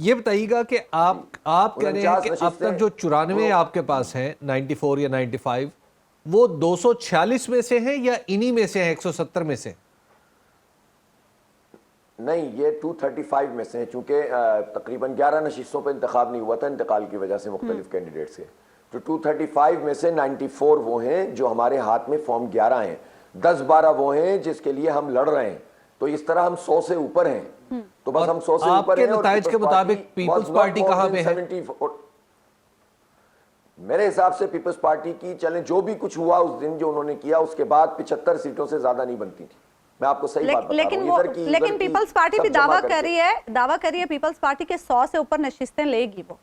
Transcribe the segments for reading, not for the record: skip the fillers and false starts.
یہ بتائیے گا کہ آپ کہہ رہے ہیں کہ اب تک جو 94 آپ کے پاس ہیں 94 یا 95 وہ 246 میں سے ہیں یا انہی میں سے ہیں 170 میں سے؟ نہیں، یہ 235 میں سے ہیں، چونکہ تقریباً 11 نشستوں پہ انتخاب نہیں ہوا تھا انتقال کی وجہ سے مختلف کینڈیڈیٹ سے، تو 235 میں سے 94 وہ ہیں جو ہمارے ہاتھ میں فارم 11 ہیں، 10-12 وہ ہیں جس کے لیے ہم لڑ رہے ہیں، تو اس طرح ہم 100 سے اوپر ہیں، تو بس ہم 100 سے اوپر ہیں۔ آپ کے نتائج کے مطابق پیپلز پارٹی کہاں پہ ہے؟ میرے حساب سے پیپلز پارٹی کی، چلیں جو بھی کچھ ہوا اس دن جو انہوں نے کیا، اس کے بعد 75 سیٹوں سے زیادہ نہیں بنتی تھی، میں آپ کو صحیح بات بتا رہا ہوں۔ لیکن پیپلز پارٹی بھی دعویٰ کر رہی ہے پیپلز پارٹی کے 100 سے اوپر نشستیں لے گی وہ۔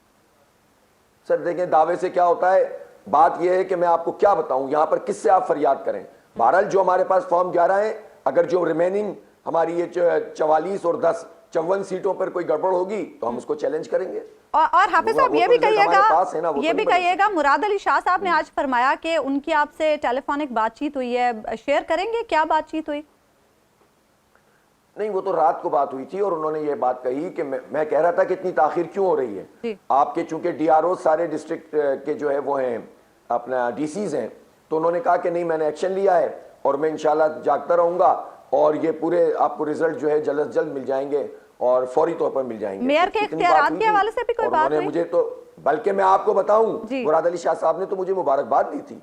سر دیکھیں دعوے سے کیا ہوتا ہے، بات یہ ہے کہ میں آپ کو کیا بتاؤں یہاں پر کس سے آپ فریاد کریں۔ بہرحال جو ہمارے پاس فارم 11 ہیں، اگر جو ریمیننگ ہماری یہ 44 اور 10 54 سیٹوں پر کوئی گڑبڑ ہوگی تو ہم اس کو چیلنج کریں گے۔ اور حافظ صاحب یہ بھی کہیے گا مراد علی شاہ صاحب نے آج فرمایا کہ ان کی آپ سے ٹیلی فونک بات چیت ہوئی ہے، شیئر کریں گے کیا بات چیت ہوئی؟ نہیں، وہ تو رات کو بات ہوئی تھی اور انہوں نے یہ بات کہی کہ میں کہہ رہا تھا کہ اتنی تاخیر کیوں ہو رہی ہے، آپ کے چونکہ ڈی آر او سارے ڈسٹرکٹ کے جو ہے وہ ہیں اپنا ڈی سیز ہیں، تو انہوں نے کہا کہ نہیں میں نے ایکشن لیا ہے اور میں انشاءاللہ جاگتا رہوں گا اور یہ پورے آپ کو ریزلٹ جو ہے جلد جلد مل جائیں گے اور فوری طور پر مل جائیں گے۔ میئر کے اختیارات کے حوالے سے بھی کوئی بات ہوئی؟ مجھے تو بلکہ میں آپ کو بتاؤں مراد علی شاہ صاحب نے تو مجھے مبارکباد دی تھی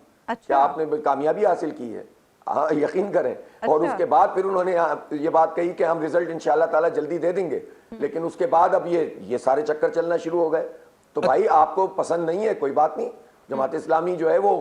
کہ آپ نے کامیابی حاصل کی ہے، ہاں یقین کریں، اور اس کے بعد پھر انہوں نے یہ بات کہی کہ ہم ریزلٹ انشاءاللہ تعالیٰ جلدی دے دیں گے، لیکن اس کے بعد اب یہ سارے چکر چلنا شروع ہو گئے۔ تو بھائی آپ کو پسند نہیں ہے کوئی بات نہیں، جماعت اسلامی جو ہے وہ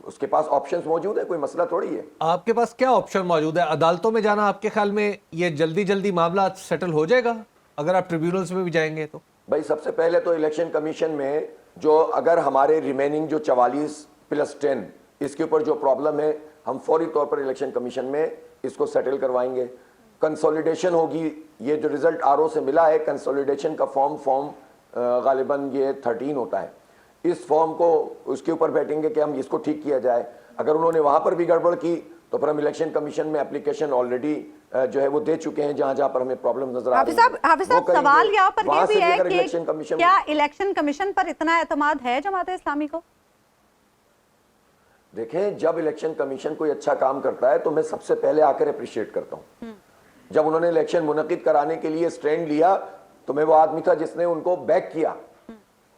اس کے پاس آپشنز موجود ہے، کوئی مسئلہ تھوڑی ہے۔ آپ کے پاس کیا آپشن موجود ہے؟ عدالتوں میں جانا آپ کے خیال میں یہ جلدی معاملہ سیٹل ہو جائے گا اگر آپ ٹریبیونلز میں بھی جائیں گے تو؟ بھائی سب سے پہلے تو الیکشن کمیشن میں جو اگر ہمارے ریمیننگ جو 44+10 اس کے اوپر جو پرابلم ہے، ہم فوری طور پر الیکشن کمیشن میں اس کو سیٹل کروائیں گے۔ کنسولیڈیشن ہوگی، یہ جو ریزلٹ آر او سے ملا ہے کنسولیڈیشن کا فارم غالباً یہ 13 ہوتا ہے، اس فارم کو اس کے اوپر بیٹھیں گے کہ ہم اس کو ٹھیک کیا جائے۔ اگر انہوں نے وہاں پر بھی گڑبڑ کی تو پھر ہم الیکشن کمیشن میں اپلیکیشن آلریڈی جو ہے وہ دے چکے ہیں جہاں پر ہمیں پرابلم نظر آ رہی ہیں۔ حافظ صاحب سوال یہاں پر یہ بھی ہے کہ کیا الیکشن کمیشن پر اتنا اعتماد ہے جماعت اسلامی کو؟ دیکھیں جب الیکشن کمیشن کوئی اچھا کام کرتا ہے تو میں سب سے پہلے آ کر اپریشیٹ کرتا ہوں۔ جب انہوں نے الیکشن منعقد کرانے کے لیے سٹینڈ لیا تو میں وہ آدمی تھا جس نے ان کو بیک کیا،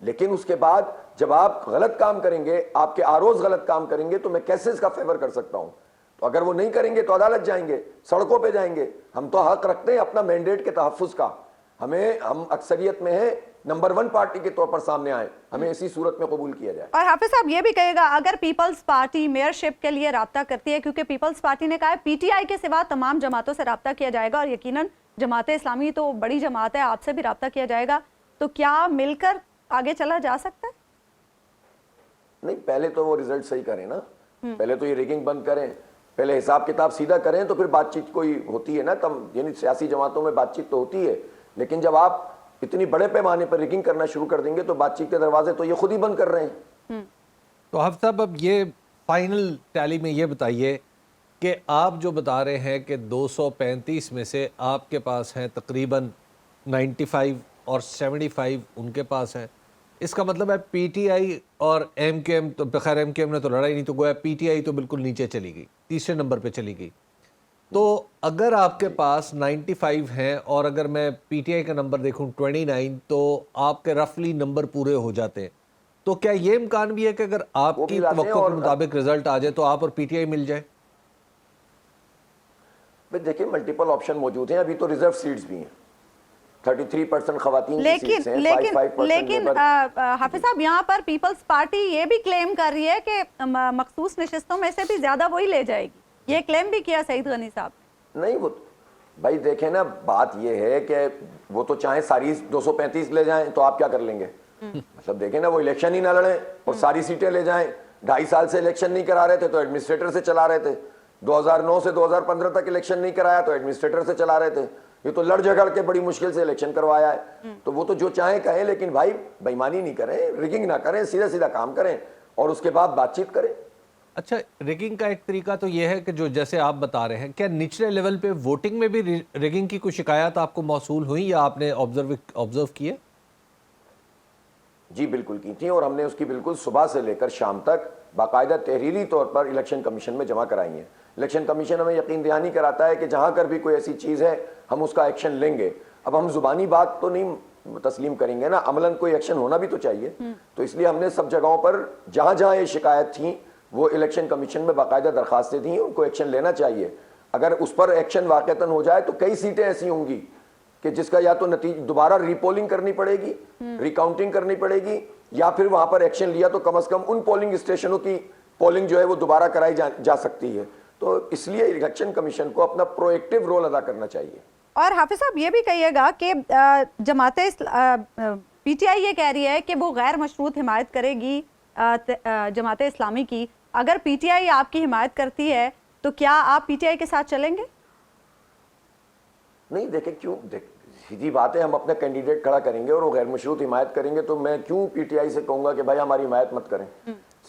لیکن اس کے بعد جب آپ غلط کام کریں گے، آپ کے آروز غلط کام کریں گے تو میں کیسے اس کا فیور کر سکتا ہوں؟ تو اگر وہ نہیں کریں گے تو عدالت جائیں گے، سڑکوں پہ جائیں گے۔ ہم تو حق رکھتے ہیں اپنا مینڈیٹ کے تحفظ کا، ہم اکثریت میں ہیں، نمبر 1 پارٹی کے طور پر سامنے آئے، ہمیں اسی صورت میں قبول کیا جائے۔ اور حافظ صاحب یہ بھی کہے گا اگر پیپلز پارٹی میئر شپ کے لیے رابطہ کرتی ہے، کیونکہ پیپلز پارٹی نے کہا ہے پی ٹی آئی کے سوا تمام جماعتوں سے رابطہ کیا جائے گا اور یقیناً جماعت اسلامی تو بڑی جماعت ہے، آپ سے بھی رابطہ کیا جائے گا، تو کیا مل کر آگے چلا جا سکتا ہے؟ نہیں، پہلے تو وہ ریزلٹ صحیح کریں نا، پہلے تو یہ ریگنگ بند کریں، پہلے حساب کتاب سیدھا کریں تو پھر بات چیت کوئی ہوتی ہے نا، یعنی سیاسی جماعتوں میں بات چیت تو ہوتی ہے، لیکن جب آپ اتنی بڑے پیمانے پر ریگنگ کرنا شروع کر دیں گے تو بات چیت کے دروازے تو یہ خود ہی بند کر رہے ہیں۔ تو حافظ صاحب اب یہ فائنل ٹیلی میں یہ بتائیے کہ آپ جو بتا رہے ہیں کہ 235 میں سے آپ کے پاس ہیں تقریباً 95 اور 75 ان کے پاس ہیں، اس کا مطلب ہے پی ٹی آئی اور ایم کیو ایم، تو بخیر ایم کیو ایم نے تو لڑائی نہیں، تو گویا پی ٹی آئی تو بالکل نیچے چلی گئی، تیسرے نمبر پہ چلی گئی۔ تو اگر آپ کے پاس 95 ہیں اور اگر میں پی ٹی آئی کا نمبر دیکھوں 29، تو آپ کے رفلی نمبر پورے ہو جاتے ہیں۔ تو کیا یہ امکان بھی ہے کہ اگر آپ کی توقع کے مطابق رزلٹ آ جائے تو آپ اور پی ٹی آئی مل جائے؟ دیکھیں ملٹیپل آپشن موجود ہیں، ابھی تو ریزرو سیٹس بھی ہیں، 33% خواتین کی سیٹس ہیں، 5% لیکن حافظ صاحب یہاں پر پیپلز پارٹی یہ بھی کلیم کر رہی ہے کہ مخصوص نشستوں میں سے بھی زیادہ وہی لے جائے گی، یہ کلیم بھی کیا سعید غنی صاحب۔ نہیں، وہ بھائی دیکھیں نا، بات یہ ہے کہ وہ تو چاہیں ساری 235 لے جائیں تو آپ کیا کر لیں گے؟ مطلب دیکھیں نا، وہ الیکشن ہی نہ لڑیں اور ساری سیٹیں لے جائیں۔ 2.5 سال سے الیکشن نہیں کرا رہے تھے تو ایڈمنسٹریٹر سے چلا رہے تھے، 2009 سے 2015 تک الیکشن نہیں کرایا تو ایڈمنسٹریٹر سے چلا رہے تھے، یہ تو لڑ جھگڑ کے بڑی مشکل سے الیکشن کروایا ہے۔ تو وہ تو جو چاہیں کہیں، لیکن بھائی بےایمانی نہیں کریں، ریگنگ نہ کریں، سیدھا کام کریں اور اس کے بعد بات چیت کریں۔ اچھا، ریگنگ کا ایک طریقہ تو یہ ہے کہ جو جیسے آپ بتا رہے ہیں، کیا نچلے لیول پہ ووٹنگ میں بھی ریگنگ کی کوئی شکایات آپ کو موصول ہوئی یا آپ نے آبزرو کیے؟ جی بالکل کی تھیں، اور ہم نے اس کی بالکل صبح سے لے کر شام تک باقاعدہ تحریری طور پر الیکشن کمیشن میں جمع کرائی ہیں. الیکشن کمیشن ہمیں یقین دہانی کراتا ہے کہ جہاں کر بھی کوئی ایسی چیز ہے ہم اس کا ایکشن لیں گے. اب ہم زبانی بات تو نہیں تسلیم کریں گے نا، عملاً کوئی ایکشن ہونا بھی تو چاہیے. تو اس لیے ہم نے سب جگہوں پر جہاں جہاں یہ شکایت تھیں وہ الیکشن کمیشن میں باقاعدہ درخواستیں دیں، ان کو ایکشن لینا چاہیے. اگر اس پر ایکشن واقعتاً ہو جائے تو کئی سیٹیں ایسی ہوں گی کہ جس کا یا تو نتیجہ دوبارہ ری پولنگ کرنی پڑے گی، ری کاؤنٹنگ کرنی پڑے گی، یا پھر وہاں پر ایکشن لیا تو کم از کم ان پولنگ اسٹیشنوں کی پولنگ جو ہے وہ دوبارہ کرائی جا سکتی ہے. تو اس لیے الیکشن کمیشن کو اپنا پرو ایکٹیو رول ادا کرنا چاہیے. اور حافظ صاحب یہ بھی کہیے گا کہ پی ٹی آئی یہ کہہ رہی ہے کہ وہ غیر مشروط حمایت کرے گی جماعت اسلامی کی. اگر پی ٹی آئی آپ کی حمایت کرتی ہے تو کیا آپ پی ٹی آئی کے ساتھ چلیں گے؟ نہیں دیکھیں کیوں، سیدھی بات ہے، ہم اپنا کینڈیڈیٹ کھڑا کریں گے اور وہ غیر مشروط حمایت کریں گے تو میں کیوں پی ٹی آئی سے کہوں گا کہ بھائی ہماری حمایت مت کریں.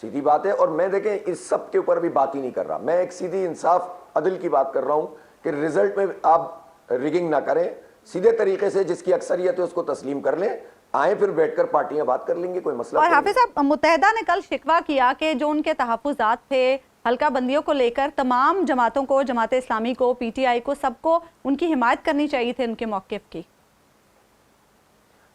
سیدھی بات ہے. اور میں دیکھیں اس سب کے اوپر بھی بات ہی نہیں کر رہا، میں ایک سیدھی انصاف عدل کی بات کر رہا ہوں کہ رزلٹ میں آپ ریگنگ نہ کریں، سیدھے طریقے سے جس کی اکثریت ہے اس کو تسلیم کر لیں، آئیں پھر بیٹھ کر پارٹیاں بات کر لیں گے، کوئی مسئلہ. اور حافظ صاحب متحدہ نے کل شکوہ کیا کہ جو ان کے تحفظات تھے حلقہ بندیوں کو لے کر تمام جماعتوں کو، جماعت اسلامی کو، پی ٹی آئی کو، سب کو ان کی حمایت کرنی چاہیے تھے ان کے موقف کی.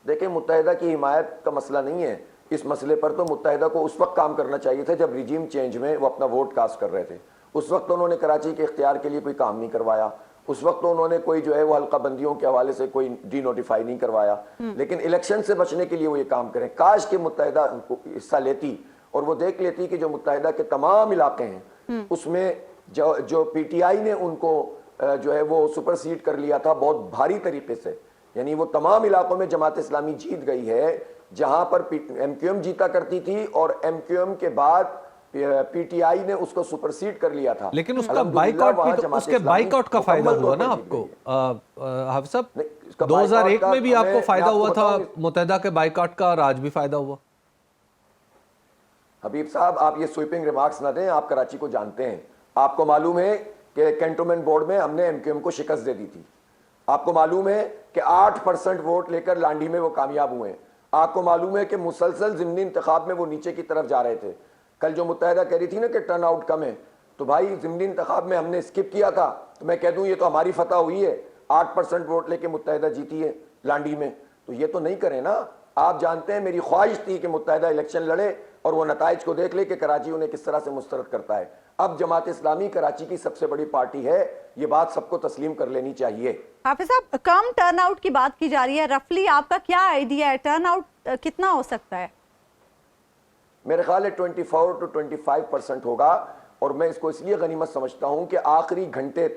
دیکھیں متحدہ کی حمایت کا مسئلہ نہیں ہے، اس مسئلے پر تو متحدہ کو اس وقت کام کرنا چاہیے تھا جب ریجیم چینج میں وہ اپنا ووٹ کاسٹ کر رہے تھے. اس وقت انہوں نے کراچی کے اختیار کے لیے کوئی کام نہیں کروایا، اس وقت انہوں نے کوئی جو ہے وہ حلقہ بندیوں کے حوالے سے کوئی ڈی نوٹیفائی نہیں کروایا. لیکن الیکشن سے بچنے کے لیے وہ یہ کام کریں. کاش کہ متحدہ حصہ لیتی اور وہ دیکھ لیتی کہ جو متحدہ کے تمام علاقے ہیں اس میں جو پی ٹی آئی نے ان کو جو ہے وہ سپرسیڈ کر لیا تھا بہت بھاری طریقے سے، یعنی وہ تمام علاقوں میں جماعت اسلامی جیت گئی ہے جہاں پر ایم کیو ایم جیتا کرتی تھی، اور ایم کیو ایم کے بعد پی ٹی آئی نے اس کو سپرسیڈ کر لیا تھا. لیکن اس کا بائیک آؤٹ کا فائدہ ہوا نا آپ کو حافظ صاحب؟ 2001 میں بھی آپ کو فائدہ ہوا تھا متحدہ کے بائک آؤٹ کا، اور آج بھی فائدہ ہوا. حبیب صاحب آپ یہ سویپنگ ریمارکس نہ دیں، آپ کراچی کو جانتے ہیں. آپ کو معلوم ہے کہ کینٹونمنٹ بورڈ میں ہم نے ایم کیو ایم کو شکست دے دی تھی. آپ کو معلوم ہے کہ 8% ووٹ لے کر لانڈی میں وہ کامیاب ہوئے ہیں. آپ کو معلوم ہے کہ مسلسل ضمنی انتخاب میں وہ نیچے کی طرف جا رہے تھے. کل جو متحدہ کہہ رہی تھی نا کہ ٹرن آؤٹ کم ہے، تو بھائی ضمنی انتخاب میں ہم نے اسکپ کیا تھا، تو میں کہہ دوں یہ تو ہماری فتح ہوئی ہے، 8% ووٹ لے کے متحدہ جیتی ہے لانڈی میں. تو یہ تو نہیں کریں نا. آپ جانتے ہیں میری خواہش تھی کہ متحدہ الیکشن لڑے اور وہ نتائج کو دیکھ لے کہ کراچی انہیں کس طرح سے مسترد کرتا ہے. اب جماعت اسلامی کراچی کی سب سے بڑی پارٹی ہے، یہ بات سب کو تسلیم کر لینی چاہیے. حافظ صاحب کم ٹرن آؤٹ کی بات کی جا رہی ہے، رفلی آپ کا کیا آئیڈیا ہے ٹرن آؤٹ کتنا ہو سکتا ہے؟ میرے خیال ہے 24 to 25% ہوگا. اور میں اس کو اس لیے غنیمت سمجھتا ہوں کہ آخری گھنٹے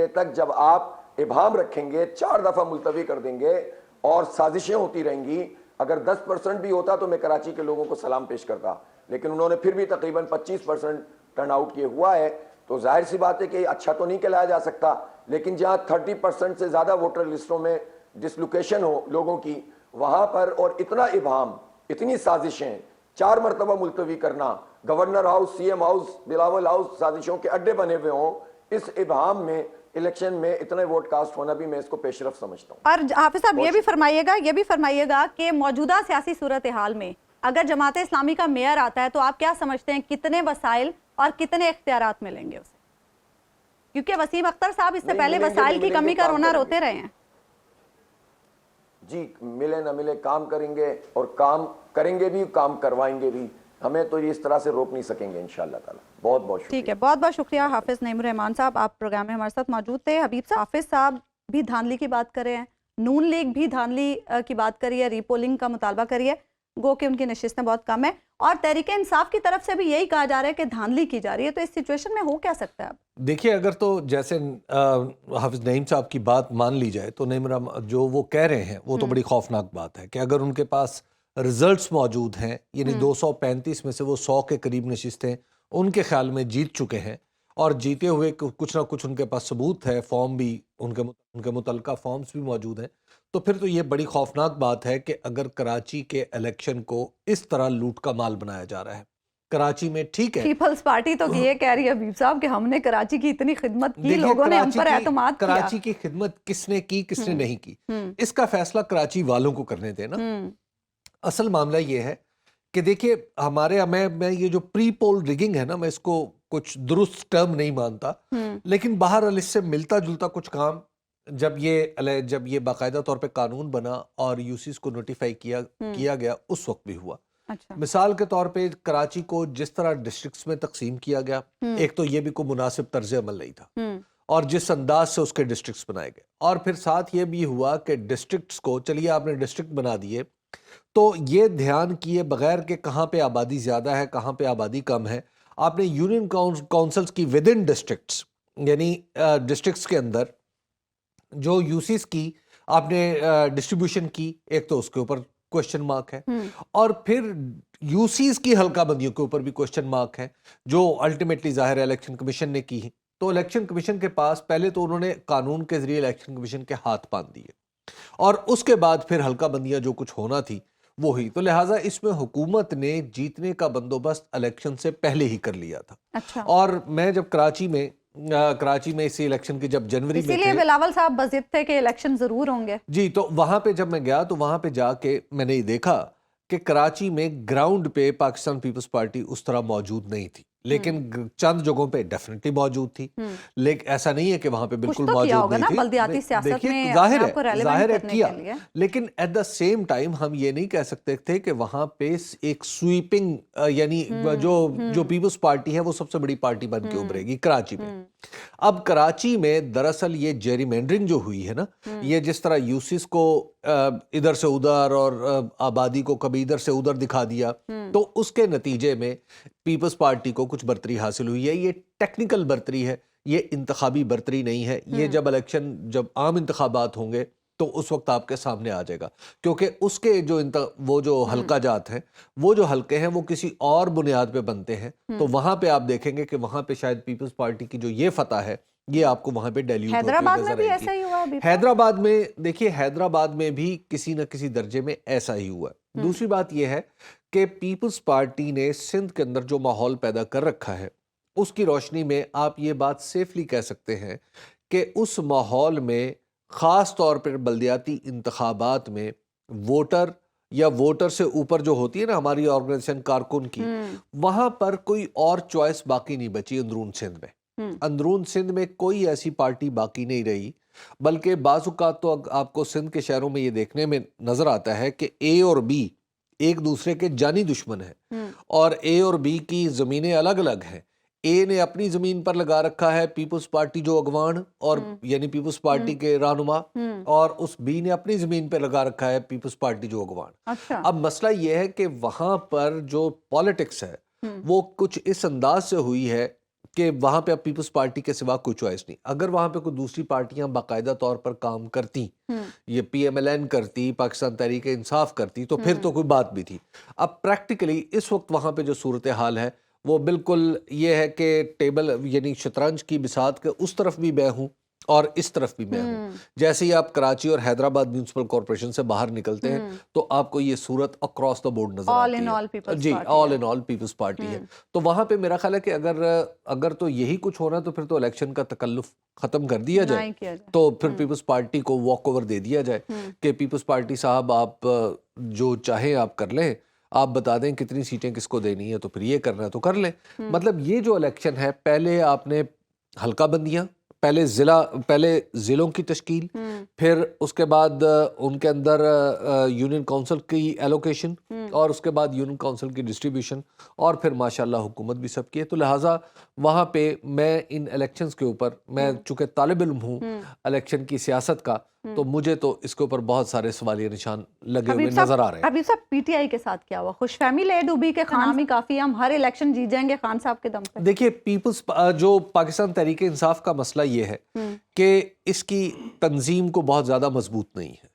تک جب آپ ابہام رکھیں گے، 4 دفعہ ملتوی کر دیں گے اور سازشیں ہوتی رہیں گی. اگر 10% بھی ہوتا تو میں کراچی کے لوگوں کو سلام پیش کرتا، لیکن انہوں نے پھر بھی تقریباً 25% ٹرن آؤٹ کیے ہوا ہے. تو ظاہر سی بات ہے کہ اچھا تو نہیں کہلایا جا سکتا، لیکن جہاں 30% سے زیادہ ووٹر لسٹوں میں ڈسلوکیشن ہو لوگوں کی، وہاں پر اور اتنا ابہام، اتنی سازشیں، 4 مرتبہ ملتوی کرنا، governor house, C M house, Bilawal house سازشوں کے اڈے بنے ہوئے ہوں، اس ابہام میں الیکشن میں اتنے ووٹ کاسٹ ہونا بھی میں اس کو پیش رفت سمجھتا ہوں. اور حافظ صاحب یہ بھی فرمائیے گا کہ موجودہ سیاسی صورتحال میں اگر جماعت اسلامی کا میئر آتا ہے تو آپ کیا سمجھتے ہیں کتنے وسائل اور کتنے اختیارات ملیں گے اسے؟ کیونکہ وسیم اختر صاحب اس سے پہلے وسائل کی کمی کا رونا روتے رہے ہیں. جی ملے نہ ملے کام کریں گے، اور کام کریں گے بھی، کام کروائیں گے بھی. ہمیں تو یہ اس طرح سے روک نہیں سکیں گے انشاءاللہ تعالی. بہت بہت شکریہ. ٹھیک ہے، بہت بہت شکریہ حافظ نعیم الرحمان صاحب، آپ پروگرام میں ہمارے ساتھ موجود تھے. حبیب صاحب، حافظ صاحب بھی دھاندلی کی بات کر رہے ہیں، نون لیگ بھی دھاندلی کی بات کری ہے، ری پولنگ کا مطالبہ کری ہے، گو کہ ان کی نشستیں بہت کم ہیں، اور تحریک انصاف کی طرف سے بھی یہی کہا جا رہا ہے کہ دھاندلی کی جا رہی ہے. تو اس سچویشن میں ہو کیا سکتا ہے اب؟ دیکھیے اگر تو جیسے حافظ نعیم صاحب کی بات مان لی جائے تو نعیم جو وہ کہہ رہے ہیں وہ تو بڑی خوفناک بات ہے کہ اگر ان کے پاس ریزلٹس موجود ہیں، یعنی 235 میں سے وہ 100 کے قریب نشستیں ان کے خیال میں جیت چکے ہیں، اور جیتے ہوئے کچھ نہ کچھ ان کے پاس ثبوت ہے، فارم بھی ان کے متعلقہ فارمز بھی موجود ہیں، تو پھر تو یہ بڑی خوفناک بات ہے کہ اگر کراچی کے الیکشن کو اس طرح لوٹ کا مال بنایا جا رہا ہے. کراچی میں ٹھیک ہے، پیپلز پارٹی تو یہ کہہ رہی ہے حبیب صاحب کہ ہم نے کراچی کی اتنی خدمت کی، لوگوں نے ہم پر اعتماد کیا. کراچی کی خدمت کس نے کی، کس نے نہیں کی، اس کا فیصلہ کراچی والوں کو کرنے دے نا. اصل معاملہ یہ ہے کہ دیکھیے ہمارے میں یہ جو پری پول ریگنگ ہے نا، میں اس کو کچھ درست ٹرم نہیں مانتا، لیکن بہرحال اس سے ملتا جلتا کچھ کام جب یہ باقاعدہ طور پہ قانون بنا اور یوسیز کو نوٹیفائی کیا گیا اس وقت بھی ہوا. مثال کے طور پہ کراچی کو جس طرح ڈسٹرکٹس میں تقسیم کیا گیا، ایک تو یہ بھی کوئی مناسب طرز عمل نہیں تھا، اور جس انداز سے اس کے ڈسٹرکٹس بنائے گئے، اور پھر ساتھ یہ بھی ہوا کہ ڈسٹرکٹس کو چلیے آپ نے ڈسٹرکٹ بنا دیے تو یہ دھیان کیے بغیر کہ کہاں پہ آبادی زیادہ ہے کہاں پہ آبادی کم ہے، آپ نے یونین کونسلز کی ود ان ڈسٹرکٹس، یعنی ڈسٹرکٹس کے اندر جو یوسیز کی آپ نے ڈسٹریبیوشن کی، ایک تو اس کے اوپر کوشچن مارک ہے، اور پھر یوسیز کی حلقہ بندیوں کے اوپر بھی کوشچن مارک ہے جو الٹیمیٹلی ظاہر ہے الیکشن کمیشن نے کی ہے. تو الیکشن کمیشن کے پاس پہلے تو انہوں نے قانون کے ذریعے الیکشن کمیشن کے ہاتھ باندھ دیے، اور اس کے بعد پھر حلقہ بندیاں جو کچھ ہونا تھی وہی. تو لہٰذا اس میں حکومت نے جیتنے کا بندوبست الیکشن سے پہلے ہی کر لیا تھا. اور میں جب کراچی میں اسی الیکشن کے جب جنوری میں، اسی لیے بلاول صاحب بضد تھے کہ الیکشن ضرور ہوں گے جی، تو وہاں پہ جب میں گیا تو وہاں پہ جا کے میں نے یہ دیکھا کہ کراچی میں گراؤنڈ پہ پاکستان پیپلز پارٹی اس طرح موجود نہیں تھی، لیکن چند جگہوں پہ ڈیفینیٹلی موجود تھی، لیکن ایسا نہیں ہے کہ وہاں پہ بالکل موجود نہیں تھی. بلدیاتی سیاست میں ظاہر ہے کیا، لیکن ایٹ دا سیم ٹائم ہم یہ نہیں کہہ سکتے تھے کہ وہاں پہ ایک سویپنگ، یعنی جو پیپلز پارٹی ہے وہ سب سے بڑی پارٹی بن کے ابھرے گی کراچی میں. اب کراچی میں دراصل یہ جیری مینڈرنگ جو ہوئی ہے نا، یہ جس طرح یوسیز کو ادھر سے ادھر اور آبادی کو کبھی ادھر سے ادھر دکھا دیا، تو اس کے نتیجے میں پیپلز پارٹی کو کچھ برتری حاصل ہوئی ہے. یہ ٹیکنیکل برتری ہے، یہ انتخابی برتری نہیں ہے. یہ جب عام انتخابات ہوں گے تو اس وقت آپ کے سامنے آ جائے گا، کیونکہ اس کے وہ جو حلقہ جات ہیں، وہ جو حلقے ہیں وہ کسی اور بنیاد پہ بنتے ہیں. تو وہاں پہ آپ دیکھیں گے کہ وہاں پہ شاید پیپلز پارٹی کی جو یہ فتح ہے یہ آپ کو وہاں پہ ڈیلیوٹ ہوتی حیدرآباد میں بھی ایسا ہی ہوا. حیدرآباد میں دیکھیے، حیدرآباد میں بھی کسی نہ کسی درجے میں ایسا ہی ہوا. دوسری بات یہ ہے کہ پیپلز پارٹی نے سندھ کے اندر جو ماحول پیدا کر رکھا ہے اس کی روشنی میں آپ یہ بات سیفلی کہہ سکتے ہیں کہ اس ماحول میں خاص طور پر بلدیاتی انتخابات میں ووٹر یا ووٹر سے اوپر جو ہوتی ہے نا ہماری آرگنائزیشن کارکن کی، وہاں پر کوئی اور چوائس باقی نہیں بچی. اندرون سندھ میں کوئی ایسی پارٹی باقی نہیں رہی، بلکہ بعض اوقات تو آپ کو سندھ کے شہروں میں یہ دیکھنے میں نظر آتا ہے کہ اے اور بی ایک دوسرے کے جانی دشمن ہیں، اور اے اور بی کی زمینیں الگ الگ ہیں. اے نے اپنی زمین پر لگا رکھا ہے پیپلز پارٹی جو اگوان اور یعنی پیپلز پارٹی کے رہنما، اور اس بی نے اپنی زمین پہ لگا رکھا ہے پیپلز پارٹی جو اگوان. اب مسئلہ یہ ہے کہ وہاں پر جو پالیٹکس ہے وہ کچھ اس انداز سے ہوئی ہے کہ وہاں پہ اب پیپلز پارٹی کے سوا کوئی چوائس نہیں. اگر وہاں پہ کوئی دوسری پارٹیاں باقاعدہ طور پر کام کرتی، یہ پی ایم ایل این کرتی، پاکستان تحریک انصاف کرتی، تو پھر تو کوئی بات بھی تھی. اب پریکٹیکلی اس وقت وہاں پہ جو صورتحال ہے وہ بالکل یہ ہے کہ ٹیبل یعنی شطرنج کی بساط کے اس طرف بھی میں ہوں اور اس طرف بھی میں ہوں. جیسے ہی آپ کراچی اور حیدرآباد میونسپل کارپوریشن سے باہر نکلتے ہیں تو آپ کو یہ صورت اکراس دا بورڈ نظر آتی ہے. جی، آل ان آل پیپلز پارٹی ہے. تو وہاں پہ میرا خیال ہے کہ اگر تو یہی کچھ ہونا تو پھر تو الیکشن کا تکلف ختم کر دیا جائے، تو پھر پیپلز پارٹی کو واک اوور دے دیا جائے کہ پیپلز پارٹی صاحب آپ جو چاہیں آپ کر لیں، آپ بتا دیں کتنی سیٹیں کس کو دینی ہے، تو پھر یہ کرنا ہے تو کر لیں. مطلب یہ جو الیکشن ہے، پہلے آپ نے حلقہ بندیاں، پہلے ضلعوں کی تشکیل، پھر اس کے بعد ان کے اندر یونین کونسل کی ایلوکیشن، اور اس کے بعد یونین کونسل کی ڈسٹریبیوشن، اور پھر ماشاءاللہ حکومت بھی سب کی ہے. تو لہٰذا وہاں پہ میں ان الیکشنز کے اوپر، میں چونکہ طالب علم ہوں الیکشن کی سیاست کا، تو مجھے تو اس کے اوپر بہت سارے سوالیہ نشان لگے ہوئے نظر آ رہے ہیں. حبیب صاحب، پی ٹی آئی کے ساتھ کیا ہوا؟ خوش فہمی لے ڈوبی کے خان ہی کافی، ہم ہر الیکشن جیت جائیں گے خان صاحب کے دم پہ. دیکھیے، جو پاکستان تحریک انصاف کا مسئلہ یہ ہے کہ اس کی تنظیم کو بہت زیادہ مضبوط نہیں ہے.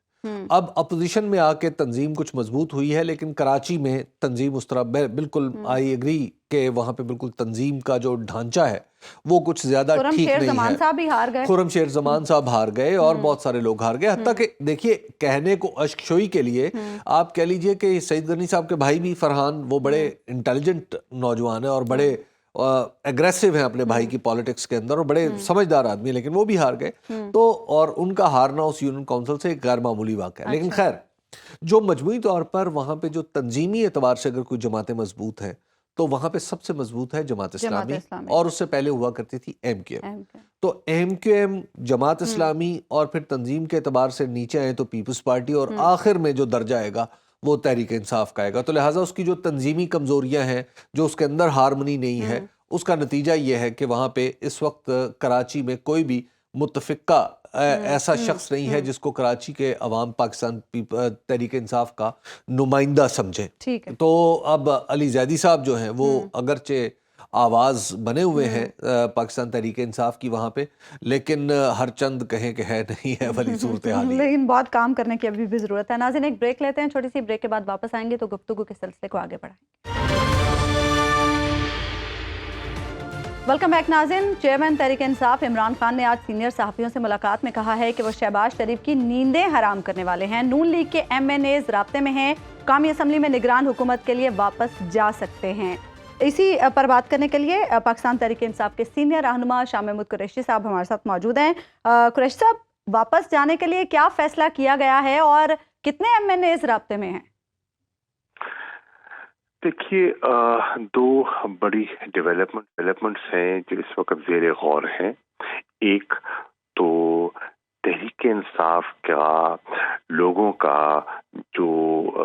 اب اپوزیشن میں آ کے تنظیم کچھ مضبوط ہوئی ہے، لیکن کراچی میں تنظیم اس طرح، بالکل آئی ایگری کہ وہاں پہ بالکل تنظیم کا جو ڈھانچہ ہے وہ کچھ زیادہ ٹھیک نہیں ہے. خرم شیر زمان صاحب ہار گئے اور بہت سارے لوگ ہار گئے. حتیٰ کہ دیکھیے، کہنے کو اشک شوئی کے لیے آپ کہہ لیجئے کہ سعید غنی صاحب کے بھائی بھی فرحان، وہ بڑے انٹیلیجنٹ نوجوان ہیں اور بڑے ایگریسو ہیں اپنے بھائی کی پالیٹکس کے اندر، اور بڑے سمجھدار آدمی ہیں، لیکن وہ بھی ہار گئے. تو اور ان کا ہارنا اس یونین کونسل سے ایک غیر معمولی واقعہ ہے. لیکن خیر، جو مجموعی طور پر وہاں پہ جو تنظیمی اعتبار سے اگر کوئی جماعتیں مضبوط ہیں تو وہاں پہ سب سے مضبوط ہے جماعت اسلامی، اور اس سے پہلے ہوا کرتی تھی ایم کیو ایم۔ تو M Q M, Jamaat Islami, اور پھر تنظیم کے اعتبار سے نیچے آئے تو پیپلز پارٹی، اور آخر میں جو درجہ آئے گا وہ تحریک انصاف کا آئے گا۔ تو لہٰذا اس کی جو تنظیمی کمزوریاں ہیں، جو اس کے اندر ہارمنی نہیں ہے، اس کا نتیجہ یہ ہے کہ وہاں پہ اس وقت کراچی میں کوئی بھی متفقہ ایسا شخص نہیں ہے جس کو کراچی کے عوام پاکستان تحریک انصاف کا نمائندہ سمجھے۔ تو اب علی زیدی صاحب جو ہیں وہ اگرچہ آواز بنے ہوئے ہیں پاکستان تحریک انصاف کی وہاں پہ، لیکن ہر چند کہیں کہ ہے نہیں ہے والی صورتحال، لیکن بہت کام کرنے کی ابھی بھی ضرورت ہے۔ ناظرین ایک بریک لیتے ہیں، چھوٹی سی بریک کے بعد واپس آئیں گے تو گفتگو کے سلسلے کو آگے بڑھائیں گے۔ ویلکم بیک ناظرین۔ چیئرمین تحریک انصاف عمران خان نے آج سینئر صحافیوں سے ملاقات میں کہا ہے کہ وہ شہباز شریف کی نیندیں حرام کرنے والے ہیں۔ نون لیگ کے ایم این ایز رابطے میں ہیں، قومی اسمبلی میں نگران حکومت کے لیے واپس جا سکتے ہیں۔ اسی پر بات کرنے کے لیے پاکستان تحریک انصاف کے سینئر رہنما شاہ محمود قریشی صاحب ہمارے ساتھ موجود ہیں۔ قریشی صاحب، واپس جانے کے لیے کیا فیصلہ کیا گیا ہے اور کتنے ایم این ایز رابطے میں ہیں؟ دیکھیے، دو بڑی ڈیولپمنٹس ہیں جو اس وقت زیر غور ہیں۔ ایک تو تحریک انصاف کا لوگوں کا جو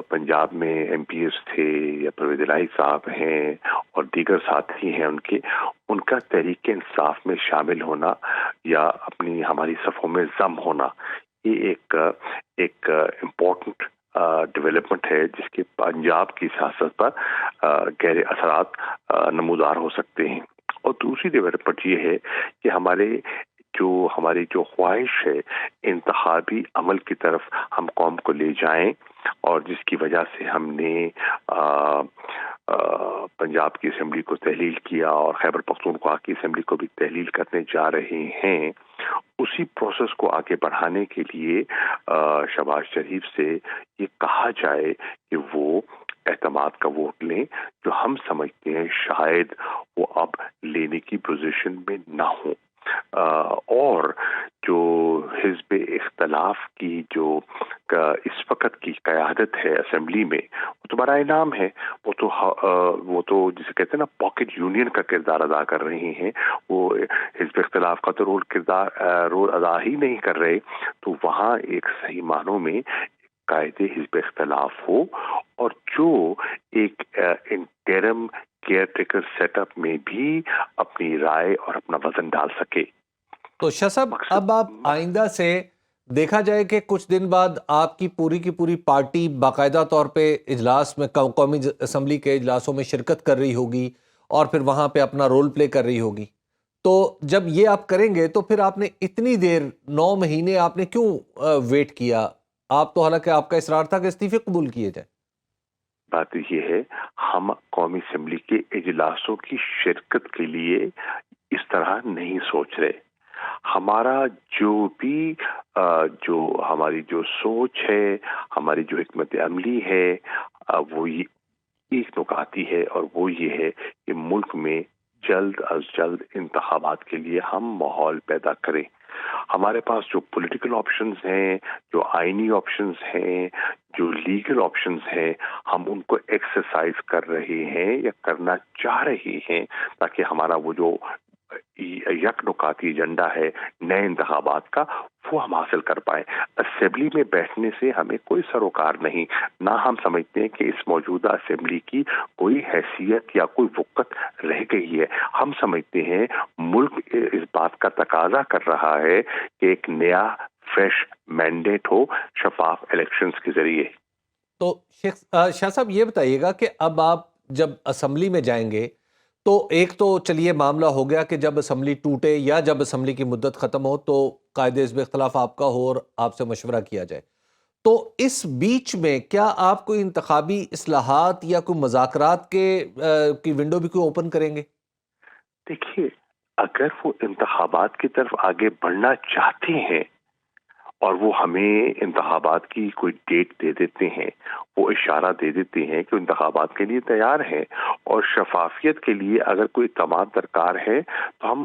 پنجاب میں ایم پی ایس تھے یا پرویز الہی صاحب ہیں اور دیگر ساتھی ہیں ان کا تحریک انصاف میں شامل ہونا یا ہماری صفوں میں ضم ہونا، یہ ایک امپورٹنٹ ڈیولپمنٹ ہے جس کے پنجاب کی سیاست پر گہرے اثرات نمودار ہو سکتے ہیں۔ اور دوسری ڈیولپمنٹ یہ ہے کہ ہماری جو خواہش ہے انتخابی عمل کی طرف ہم قوم کو لے جائیں، اور جس کی وجہ سے ہم نے پنجاب کی اسمبلی کو تحلیل کیا اور خیبر پختونخوا کی اسمبلی کو بھی تحلیل کرنے جا رہے ہیں، اسی پروسیس کو آگے بڑھانے کے لیے شہباز شریف سے یہ کہا جائے کہ وہ اعتماد کا ووٹ لیں، جو ہم سمجھتے ہیں شاید وہ اب لینے کی پوزیشن میں نہ ہوں۔ اور جو حزب اختلاف کی جو اس وقت کی قیادت ہے اسمبلی میں، وہ تو بڑا انعام ہے، وہ تو جسے کہتے ہیں نا پاکٹ یونین کا کردار ادا کر رہے ہیں، وہ حزب اختلاف کا تو رول ادا ہی نہیں کر رہے۔ تو وہاں ایک صحیح معنوں میں قائد حزب اختلاف ہو اور جو ایک interim caretaker setup میں بھی اپنی رائے اور اپنا وزن ڈال سکے۔ تو شاہ صاحب، اب آپ آئندہ سے دیکھا جائے کہ کچھ دن بعد آپ کی پوری پارٹی باقاعدہ طور پہ اجلاس میں، قومی اسمبلی کے اجلاسوں میں شرکت کر رہی ہوگی اور پھر وہاں پہ اپنا رول پلے کر رہی ہوگی، تو جب یہ آپ کریں گے تو پھر آپ نے اتنی دیر 9 مہینے آپ نے کیوں ویٹ کیا؟ آپ تو حالانکہ آپ کا اصرار تھا کہ استعفے قبول کیے جائیں۔ بات یہ ہے، ہم قومی اسمبلی کے اجلاسوں کی شرکت کے لیے اس طرح نہیں سوچ رہے۔ ہمارا ہماری جو سوچ ہے، ہماری جو حکمت عملی ہے، وہ ایک نکاتی ہے، اور وہ یہ ہے کہ ملک میں جلد از جلد انتخابات کے لیے ہم ماحول پیدا کریں۔ ہمارے پاس جو پولیٹیکل آپشنز ہیں، جو آئینی آپشنز ہیں، جو لیگل آپشنز ہیں، ہم ان کو ایکسرسائز کر رہے ہیں یا کرنا چاہ رہے ہیں، تاکہ ہمارا وہ جو یک نکاتی ایجنڈا ہے نئے انتخابات کا، وہ ہم حاصل کر پائیں۔ اسمبلی میں بیٹھنے سے ہمیں کوئی سروکار نہیں، نہ ہم سمجھتے ہیں کہ اس موجودہ اسمبلی کی کوئی حیثیت یا کوئی وقت رہ گئی ہے۔ ہم سمجھتے ہیں ملک اس بات کا تقاضا کر رہا ہے کہ ایک نیا فریش مینڈیٹ ہو شفاف الیکشنز کے ذریعے۔ تو شاہ صاحب یہ بتائیے گا کہ اب آپ جب اسمبلی میں جائیں گے تو ایک تو چلیے معاملہ ہو گیا کہ جب اسمبلی ٹوٹے یا جب اسمبلی کی مدت ختم ہو تو قائد حزب اختلاف آپ کا ہو اور آپ سے مشورہ کیا جائے، تو اس بیچ میں کیا آپ کوئی انتخابی اصلاحات یا کوئی مذاکرات کی ونڈو بھی کوئی اوپن کریں گے؟ دیکھیے، اگر وہ انتخابات کی طرف آگے بڑھنا چاہتے ہیں اور وہ ہمیں انتخابات کی کوئی ڈیٹ دے دیتے ہیں، وہ اشارہ دے دیتے ہیں کہ انتخابات کے لیے تیار ہیں، اور شفافیت کے لیے اگر کوئی اقدامات درکار ہے تو ہم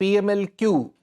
PMLQ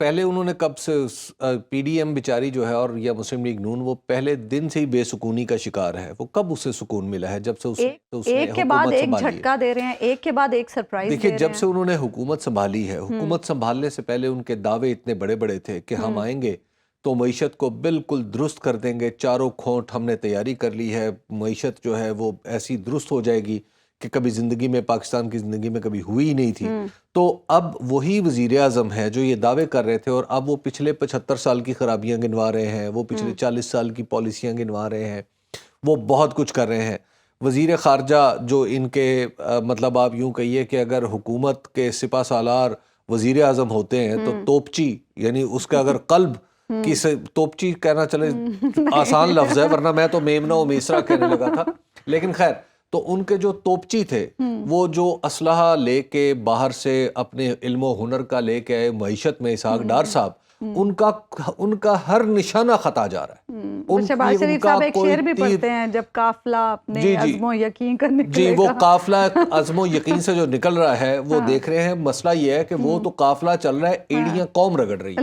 پہلے انہوں نے کب سے پی ڈی ایم بیچاری جو ہے اور یا مسلم لیگ نون وہ پہلے دن سے ہی بے سکونی کا شکار ہے. وہ کب اسے سکون ملا ہے؟ جب سے ایک کے بعد ایک جھٹکا دے رہے ہیں, ایک کے بعد ایک سرپرائز دیکھیں, جب سے انہوں نے حکومت سنبھالی ہے, حکومت سنبھالنے سے پہلے ان کے دعوے اتنے بڑے بڑے تھے کہ ہم آئیں گے تو معیشت کو بالکل درست کر دیں گے, چاروں کھونٹ ہم نے تیاری کر لی ہے, معیشت جو ہے وہ ایسی درست ہو جائے گی کہ کبھی زندگی میں, پاکستان کی زندگی میں کبھی ہوئی ہی نہیں تھی. تو اب وہی وزیر اعظم ہے جو یہ دعوے کر رہے تھے, اور اب وہ پچھلے 75 سال کی خرابیاں گنوا رہے ہیں, وہ پچھلے 40 سال کی پالیسیاں گنوا رہے ہیں, وہ بہت کچھ کر رہے ہیں. وزیر خارجہ جو ان کے مطلب آپ یوں کہیے کہ اگر حکومت کے سپہ سالار وزیر اعظم ہوتے ہیں تو توپچی, یعنی اس کا اگر قلب کی سے توپچی کہنا چلے آسان لفظ ہے, ورنہ میں تو میمنہ و میسرا کہنے لگا تھا, لیکن خیر. تو ان کے جو توپچی تھے وہ جو اسلحہ لے کے باہر سے اپنے علم و ہنر کا لے کے آئے معیشت میں, اسحاق ڈار صاحب, ان کا ہر نشانہ خطا جا رہا ہے. شہباز شریف صاحب ایک شعر بھی پڑھتے ہیں, جب قافلہ اپنے عزم و یقین کا نکلے گا. جی, وہ قافلہ عزم و یقین سے جو نکل رہا ہے وہ دیکھ رہے ہیں. مسئلہ یہ ہے کہ وہ تو قافلہ چل رہا ہے, ایڑیاں قوم رگڑ رہی ہے.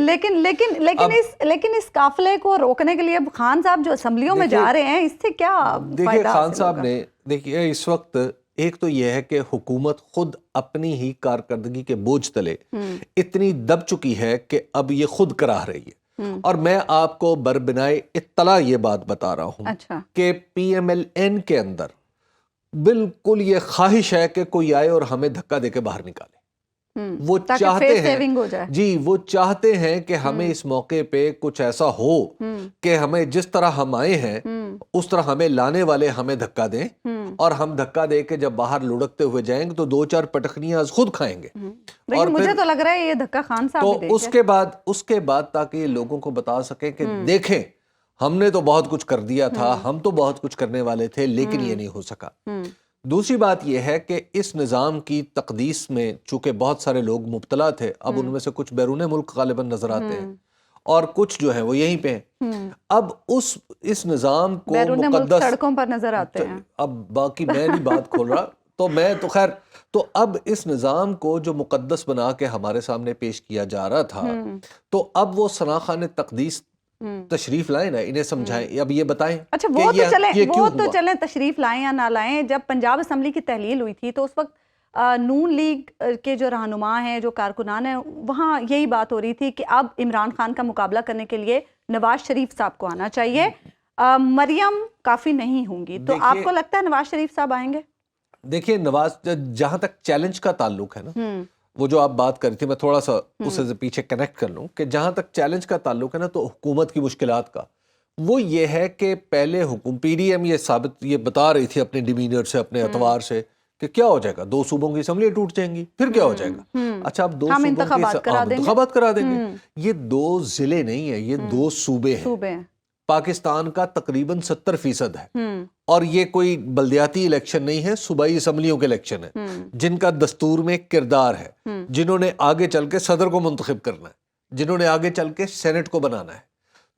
لیکن اس قافلے کو روکنے کے لیے خان صاحب جو اسمبلیوں میں جا رہے ہیں, اس سے کیا دیکھیے خان صاحب نے, دیکھیے اس وقت ایک تو یہ ہے کہ حکومت خود اپنی ہی کارکردگی کے بوجھ تلے اتنی دب چکی ہے کہ اب یہ خود کراہ رہی ہے. اور میں آپ کو بربنائے اطلاع یہ بات بتا رہا ہوں کہ پی ایم ایل این کے اندر بالکل یہ خواہش ہے کہ کوئی آئے اور ہمیں دھکا دے کے باہر نکالے. وہ چاہتے ہیں, جی وہ چاہتے ہیں کہ ہمیں اس موقع پہ کچھ ایسا ہو کہ ہمیں جس طرح ہم آئے ہیں اس طرح ہمیں لانے والے ہمیں دھکا دیں, اور ہم دھکا دے کے جب باہر لڑکتے ہوئے جائیں گے تو 2-4 پٹخنیاں خود کھائیں گے. اور مجھے تو لگ رہا ہے یہ دھکا خان صاحب تو اس کے بعد تاکہ یہ لوگوں کو بتا سکیں کہ دیکھیں ہم نے تو بہت کچھ کر دیا تھا, ہم تو بہت کچھ کرنے والے تھے, لیکن یہ نہیں ہو سکا. دوسری بات یہ ہے کہ اس نظام کی تقدیس میں چونکہ بہت سارے لوگ مبتلا تھے, اب ان میں سے کچھ بیرون ملک غالباً نظر آتے ہیں اور کچھ جو ہیں وہ یہیں پہ ہیں. اب اس نظام کو مقدس سڑکوں پر نظر آتے ہیں. اب باقی میں نہیں بات کھول رہا, تو میں تو خیر, تو اب اس نظام کو جو مقدس بنا کے ہمارے سامنے پیش کیا جا رہا تھا, تو اب وہ ثناخان تقدیس تشریف لائیں نا, انہیں سمجھائیں, اب یہ بتائیں. اچھا وہ تو چلیں تشریف لائیں یا نہ لائیں. جب پنجاب اسمبلی کی تحلیل ہوئی تھی تو اس وقت نون لیگ کے جو رہنما ہیں, جو کارکنان ہیں, وہاں یہی بات ہو رہی تھی کہ اب عمران خان کا مقابلہ کرنے کے لیے نواز شریف صاحب کو آنا چاہیے, مریم کافی نہیں ہوں گی. تو آپ کو لگتا ہے نواز شریف صاحب آئیں گے؟ دیکھیے نواز, جہاں تک چیلنج کا تعلق ہے نا, وہ جو آپ بات کر رہی تھی, میں تھوڑا سا اسے پیچھے کنیکٹ کر لوں کہ جہاں تک چیلنج کا تعلق ہے نا, تو حکومت کی مشکلات کا وہ یہ ہے کہ پہلے پی ڈی ایم یہ بتا رہی تھی اپنے ڈیمینر سے, اپنے اعتبار سے, کہ کیا ہو جائے گا, 2 صوبوں کی اسمبلیاں ٹوٹ جائیں گی, پھر کیا ہو جائے گا. اچھا اب 2 صوبوں کی انتخابات کرا دیں گے. یہ 2 ضلع نہیں ہیں, یہ 2 صوبے ہیں. پاکستان کا تقریباً 70% ہے, اور یہ کوئی بلدیاتی الیکشن نہیں ہے, صوبائی اسمبلیوں کے الیکشن ہے, جن کا دستور میں کردار ہے, جنہوں نے آگے چل کے صدر کو منتخب کرنا ہے, جنہوں نے آگے چل کے سینٹ کو بنانا ہے.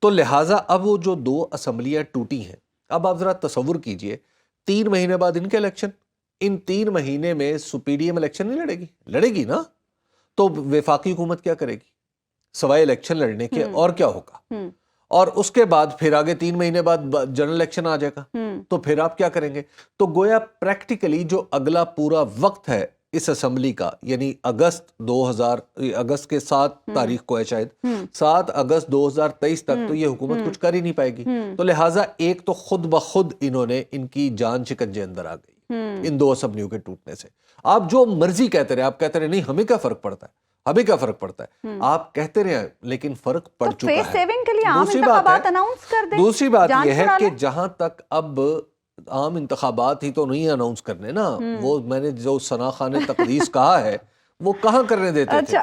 تو لہٰذا اب وہ جو 2 اسمبلیاں ٹوٹی ہیں, اب آپ ذرا تصور کیجئے 3 مہینے بعد ان کے الیکشن, ان 3 مہینے میں پی ڈی ایم الیکشن نہیں لڑے گی, لڑے گی نا, تو وفاقی حکومت کیا کرے گی سوائے الیکشن لڑنے کے, اور کیا ہوگا. اور اس کے بعد پھر آگے 3 مہینے بعد جنرل الیکشن آ جائے گا, تو پھر آپ کیا کریں گے. تو گویا پریکٹیکلی جو اگلا پورا وقت ہے اس اسمبلی کا, یعنی اگست کے 7 تاریخ کو ہے شاید, 7 اگست 2023 تک تو یہ حکومت کچھ کر ہی نہیں پائے گی. تو لہٰذا ایک تو خود بخود انہوں نے ان کی جان شکنجے اندر آ گئی ان 2 اسمبلیوں کے ٹوٹنے سے. آپ جو مرضی کہتے رہے, آپ کہتے رہے نہیں ہمیں کیا فرق پڑتا ہے, ہمیں کیا فرق پڑتا ہے, آپ کہتے رہے, لیکن فرق پڑ چکا ہے. دوسری بات یہ ہے کہ جہاں تک اب عام انتخابات ہی تو نہیں اناؤنس کرنے نا, وہ میں نے جو ثناخان تقدیس کہا ہے وہ کہاں کرنے دیتے تھے.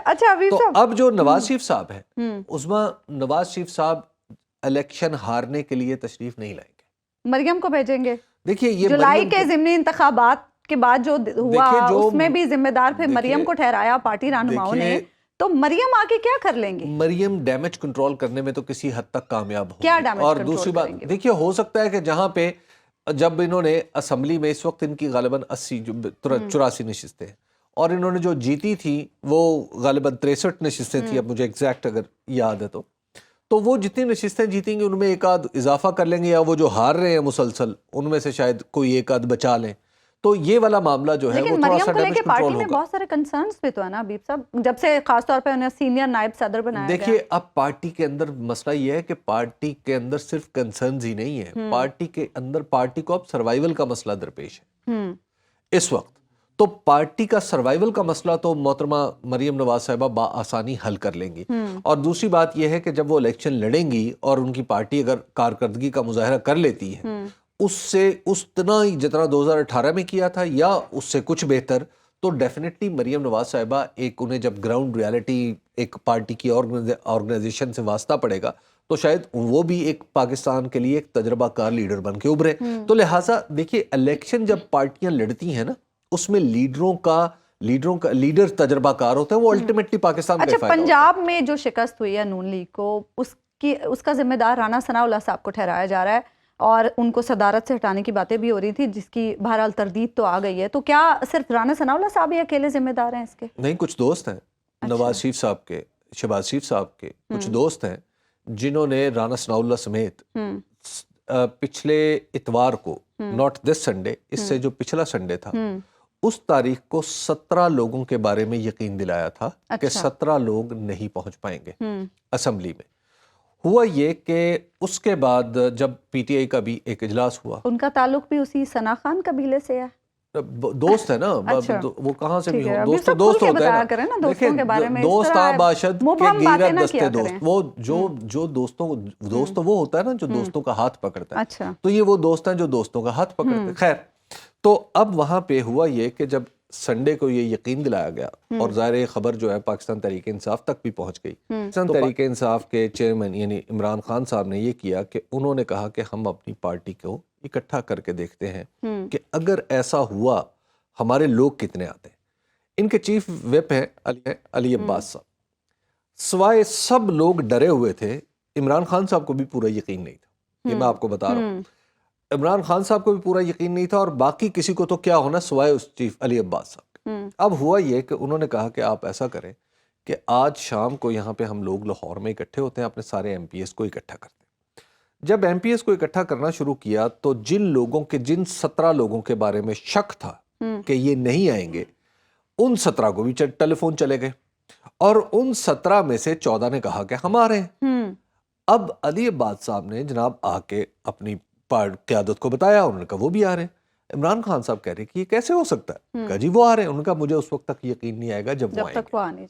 تو اب جو نواز شریف صاحب ہیں, عثمان نواز شریف صاحب الیکشن ہارنے کے لیے تشریف نہیں لائیں گے, مریم کو بھیجیں گے. دیکھیے یہ جولائی کے ضمنی انتخابات کے بعد جو ہوا اس میں بھی ذمہ دار پھر مریم کو ٹھہرایا پارٹی رہنماؤں نے, تو مریم آگے کیا کر لیں گی؟ مریم ڈیمیج کنٹرول کرنے میں تو کسی حد تک کامیاب ہو. کیا ڈیمیج اور دوسری بات دیکھیے, ہو سکتا ہے کہ جہاں پہ جب انہوں نے اسمبلی میں اس وقت ان کی غالباً 84 نشستیں ہیں, اور انہوں نے جو جیتی تھی وہ غالباً 63 نشستیں تھیں، اب مجھے ایگزیکٹ اگر یاد ہے تو وہ جتنی نشستیں جیتیں گے ان میں ایک آدھ اضافہ کر لیں گے، یا وہ جو ہار رہے ہیں مسلسل ان میں سے شاید کوئی ایک آدھ بچا لیں. تو یہ والا معاملہ جو ہے وہ لیکن تھوڑا مریم سا کو لے ڈیمیج کے کنٹرول پارٹی میں ہوگا. بہت سارے کنسرنز بھی تو ہے نا حبیب صاحب، جب سے خاص طور پہ انہیں سینئر نائب صدر بنایا گیا. دیکھیے اب پارٹی کے اندر مسئلہ یہ ہے کہ پارٹی کے اندر صرف کنسرنز ہی نہیں ہے، پارٹی کے اندر پارٹی کو اب سروائیول کا مسئلہ درپیش ہے اس وقت. تو پارٹی کا سروائیول کا مسئلہ تو محترمہ مریم نواز صاحبہ بآسانی حل کر لیں گی. اور دوسری بات یہ ہے کہ جب وہ الیکشن لڑیں گی اور ان کی پارٹی اگر کارکردگی کا مظاہرہ کر لیتی ہے اس سے اتنا ہی جتنا 2018 میں کیا تھا یا اس سے کچھ بہتر، تو ڈیفینیٹلی مریم نواز صاحبہ ایک انہیں جب گراؤنڈ ریالٹی ایک پارٹی کی آرگنائزیشن سے واسطہ پڑے گا تو شاید وہ بھی ایک پاکستان کے لیے ایک تجربہ کار لیڈر بن کے ابھرے. تو لہٰذا دیکھیے الیکشن جب پارٹیاں لڑتی ہیں نا اس میں لیڈر تجربہ کار ہوتا ہے، وہ الٹیمیٹلی پاکستان کا اچھا فائدہ ہوتا ہے. پنجاب میں جو شکست ہوئی ہے نون لیگ کو، اس کا ذمہ دار رانا ثناءاللہ صاحب کو ٹھہرایا جا رہا ہے اور ان کو صدارت سے ہٹانے کی باتیں بھی ہو رہی تھی، جس کی بہرحال تردید تو آ گئی ہے. تو کیا صرف رانا ثناءاللہ صاحب ہی اکیلے ذمہ دار ہیں اس کے؟ نہیں، کچھ دوست ہیں نواز شریف صاحب کے، شہباز شریف صاحب کے کچھ دوست ہیں جنہوں نے رانا ثناءاللہ سمیت پچھلے اتوار کو، ناٹ دس سنڈے، اس سے جو پچھلا سنڈے تھا، اس تاریخ کو 17 لوگوں کے بارے میں یقین دلایا تھا کہ 17 لوگ نہیں پہنچ پائیں گے اسمبلی میں. ہوا یہ کہ اس کے بعد جب پی ٹی آئی کا بھی ایک اجلاس ہوا، ان کا تعلق بھی اسی ثنا خان قبیلے سے ہے، دوست ہے نا، وہ کہاں سے بھی ہو، دوست تو دوست ہوتا ہے نا. دیکھیں دوست آباشد کے غیرت دستے دوست، وہ جو دوست وہ ہوتا ہے نا جو دوستوں کا ہاتھ پکڑتا ہے، تو یہ وہ دوست ہیں جو دوستوں کا ہاتھ پکڑتے ہیں. خیر، تو اب وہاں پہ ہوا یہ کہ جب سنڈے کو یہ یقین دلایا گیا اور ظاہر خبر جو ہے پاکستان تحریک انصاف تک بھی پہنچ گئی، پاکستان تحریک انصاف کے چیئرمین یعنی عمران خان صاحب نے یہ کیا کہ انہوں نے کہا کہ ہم اپنی پارٹی کو اکٹھا کر کے دیکھتے ہیں کہ اگر ایسا ہوا ہمارے لوگ کتنے آتے ہیں. ان کے چیف وپ ہیں علی عباس صاحب. سوائے سب لوگ ڈرے ہوئے تھے، عمران خان صاحب کو بھی پورا یقین نہیں تھا، یہ میں آپ کو بتا رہا ہوں. عمران خان صاحب کو بھی پورا یقین نہیں تھا اور باقی کسی کو تو کیا ہونا سوائے اس چیف علی عباس صاحب. اب ہوا یہ کہ انہوں نے کہا کہ آپ ایسا کریں کہ آج شام کو یہاں پہ ہم لوگ لاہور میں اکٹھے ہوتے ہیں، اپنے سارے ایم پی ایس کو اکٹھا کرتے ہیں. جب ایم پی ایس کو اکٹھا کرنا شروع کیا تو جن 17 لوگوں کے بارے میں شک تھا کہ یہ نہیں آئیں گے، ان 17 کو بھی ٹیلی فون چلے گئے اور ان 17 میں سے 14 نے کہا کہ ہم آ رہے ہیں. اب علی عباس صاحب نے جناب آ کے اپنی قیادت کو بتایا، انہوں نے کہا وہ بھی آ رہے ہیں. عمران خان صاحب کہہ رہے کہ یہ کیسے ہو سکتا ہے؟ کہا جی وہ آ رہے ہیں. انہوں نے کہا مجھے اس وقت تک یقین نہیں آئے گا جب وہ آئیں گے.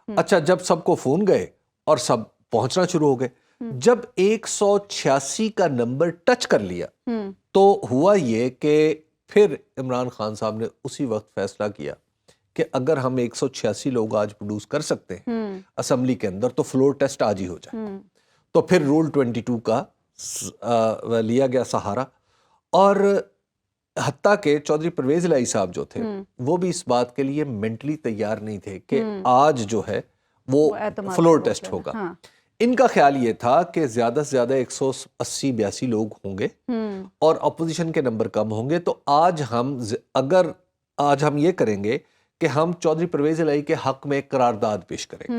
اچھا، جب سب کو فون گئے اور سب پہنچنا شروع ہو گئے، جب 186 کا نمبر ٹچ کر لیا تو ہوا یہ کہ پھر عمران خان صاحب نے اسی وقت فیصلہ کیا کہ اگر ہم 186 لوگ آج پروڈیوس کر سکتے ہیں اسمبلی کے اندر تو فلور ٹیسٹ آج ہی ہو جائے. تو پھر رول 22 کا لیا گیا سہارا، اور حتیٰ کہ چودھری پرویز الہی صاحب جو تھے وہ بھی اس بات کے لیے مینٹلی تیار نہیں تھے کہ آج جو ہے وہ فلور ٹیسٹ ہوگا. ان کا خیال یہ تھا کہ زیادہ سے زیادہ 180-82 لوگ ہوں گے اور اپوزیشن کے نمبر کم ہوں گے، تو آج ہم یہ کریں گے کہ ہم چودھری پرویز الہی کے حق میں قرارداد پیش کریں گے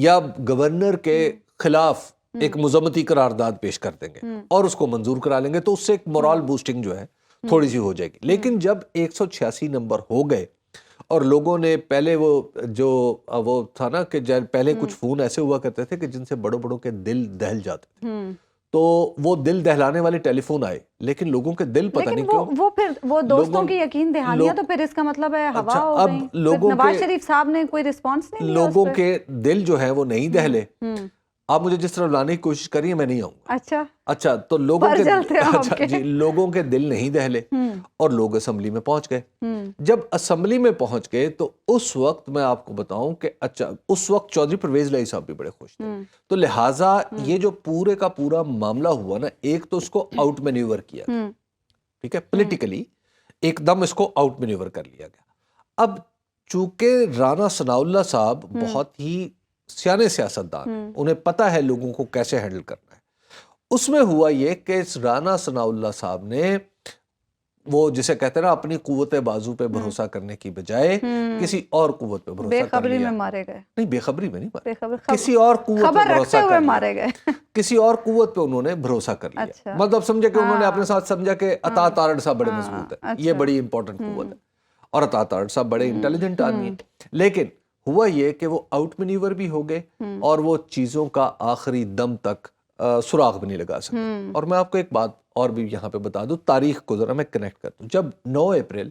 یا گورنر کے خلاف ایک مذمتی قرارداد پیش کر دیں گے اور اس کو منظور کرا لیں گے، تو اس سے ایک مورال بوسٹنگ جو ہے تھوڑی سی ہو جائے گی. لیکن جب 186 نمبر ہو گئے اور لوگوں نے پہلے وہ تھا نا کہ پہلے کچھ فون ایسے ہوا کرتے تھے کہ جن سے بڑوں کے دل دہل جاتے تھے، تو وہ دل دہلانے والے ٹیلی فون آئے، لیکن لوگوں کے دل پتہ نہیں کیوں وہ دوستوں کی یقین دہانیاں، تو پھر اس کا مطلب ہے ہوا ہو گئی. نواز شریف صاحب نے کوئی رسپانس نہیں دیا، لوگوں کے دل جو ہے وہ نہیں دہلے. آپ مجھے جس طرح لانے کی کوشش کریے میں نہیں آؤں گا. اچھا تو لوگوں کے دل نہیں دہلے اور لوگ اسمبلی میں پہنچ گئے. جب اسمبلی میں پہنچ گئے تو اس وقت میں آپ کو بتاؤں کہ اچھا اس وقت چودھری پرویز الہی صاحب بھی بڑے خوش تھے. تو لہٰذا یہ جو پورے کا پورا معاملہ ہوا نا، ایک تو اس کو آؤٹ مینیور کیا گیا، ٹھیک ہے، پولیٹیکلی ایک دم اس کو آؤٹ مینیور کر لیا گیا. اب چونکہ رانا ثناءاللہ صاحب بہت ہی سیانے سیاستدان، انہیں پتہ ہے لوگوں کو کیسے ہینڈل کرنا ہے. اس میں ہوا یہ کہ رانا ثناءاللہ صاحب نے وہ جسے کہتے ہیں نا اپنی قوت بازو پہ بھروسہ کرنے کی بجائے کسی اور قوت پہ بھروسہ کر خبری لیا. میں مارے گئے. نہیں بے خبری میں نہیں بے خبری، کسی اور قوت خبر پہ بھروسہ رکھتے ہوئے کر لیا. مارے گئے. کسی اور قوت پہ انہوں نے بھروسہ کر لیا. اچھا. مطلب سمجھے کہ انہوں نے اپنے ساتھ سمجھا کہ عطا تارڑ صاحب بڑے مضبوط ہیں, یہ اچھا. بڑی امپورٹنٹ قوت ہے, اور عطا تارڑ صاحب بڑے انٹیلیجنٹ آدمی ہیں. لیکن ہوا یہ کہ وہ آؤٹ مینیور بھی ہو گئے اور وہ چیزوں کا آخری دم تک سراغ بھی نہیں لگا سکتے. اور میں آپ کو ایک بات اور بھی یہاں پہ بتا دوں, تاریخ کو ذرا میں کنیکٹ کر دوں. جب 9 اپریل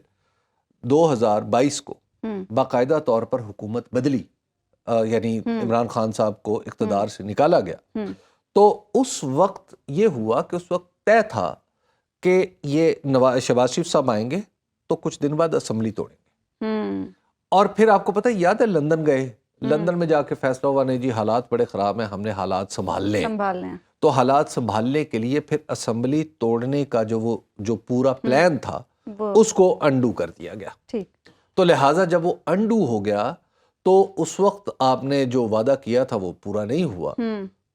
2022 کو باقاعدہ طور پر حکومت بدلی, یعنی عمران خان صاحب کو اقتدار سے نکالا گیا, تو اس وقت یہ ہوا کہ اس وقت طے تھا کہ یہ شہباز شریف صاحب آئیں گے تو کچھ دن بعد اسمبلی توڑیں گے. اور پھر آپ کو پتہ یاد ہے لندن گئے, لندن میں جا کے فیصلہ ہوا نہیں جی حالات بڑے خراب ہیں, ہم نے حالات سنبھال لیں. تو حالات سنبھالنے کے لیے پھر اسمبلی توڑنے کا جو پورا پلان تھا اس کو انڈو کر دیا گیا. تو لہٰذا جب وہ انڈو ہو گیا تو اس وقت آپ نے جو وعدہ کیا تھا وہ پورا نہیں ہوا.